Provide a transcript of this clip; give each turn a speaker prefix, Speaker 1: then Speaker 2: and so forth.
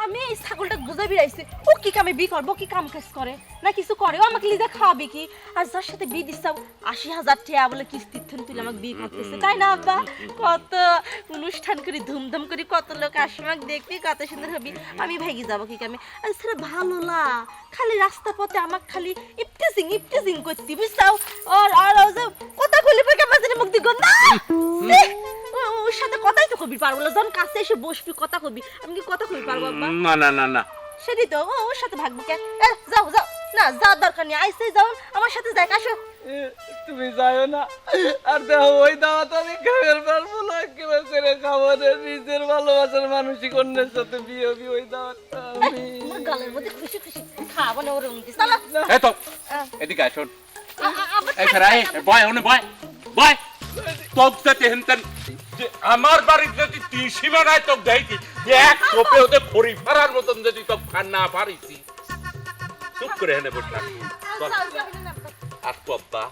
Speaker 1: আমি এই ছাগলটা বুঝাই বেড়াইছি ও কি কামে বি করবো কি কাম কাজ করে না কিছু করে ও আমাকে লিজা খাওয়াবে কি আর যার সাথে বি দিচ্ছাও ৮০,০০০ টাকা বলে কিস্তির থন তুলে আমাকে বি করতেছে তাই না আব্বা কত অনুষ্ঠান করি ধুমধাম করি কত লোক আসে আমাকে দেখবি কত সুন্দর হবি আমি ভাগি যাবো কি কামে আর সেটা ভালো না খালি রাস্তা পথে আমাকে খালি ইপটিজিং করছি বুঝছাও আর আর কথা খুলি পড়ে মাঝে মুখ দি গন্ধ ওর সাথে কথাই তো কবি পারবো না যখন কাছে এসে বসবি কথা কবি আমি কি কথা কবি পারবো আব্বা
Speaker 2: না না না না
Speaker 1: সেটাই তো ওর সাথে ভাগবো কে যাও যাও না যাওয়ার দরকার নেই আইসে যাও আমার সাথে যাই আসো
Speaker 3: তুমি যাও না আর দেখো ওই দাওয়াত আমি খাবার পারবো না কেমন করে খাবো রে নিজের ভালোবাসার মানুষই কন্যার সাথে বিয়ে হবি ওই দাওয়াতটা আমি
Speaker 1: আমার গালের মধ্যে খুশি খুশি খাবো না ওর উন্নতি চলো
Speaker 2: এই তো এদিকে আসুন এই খারাই বয় ওনে বয় বয় তোক সাথে হেনতেন যে আমার বাড়ির যদি তুই সীমানায় তোক দেইতি এক কোপে ওতে খড়ি ফাড়ার মতন যদি তোক ফান না পারিছি চুপ করে হেনে বসলাম চল আর তো আব্বা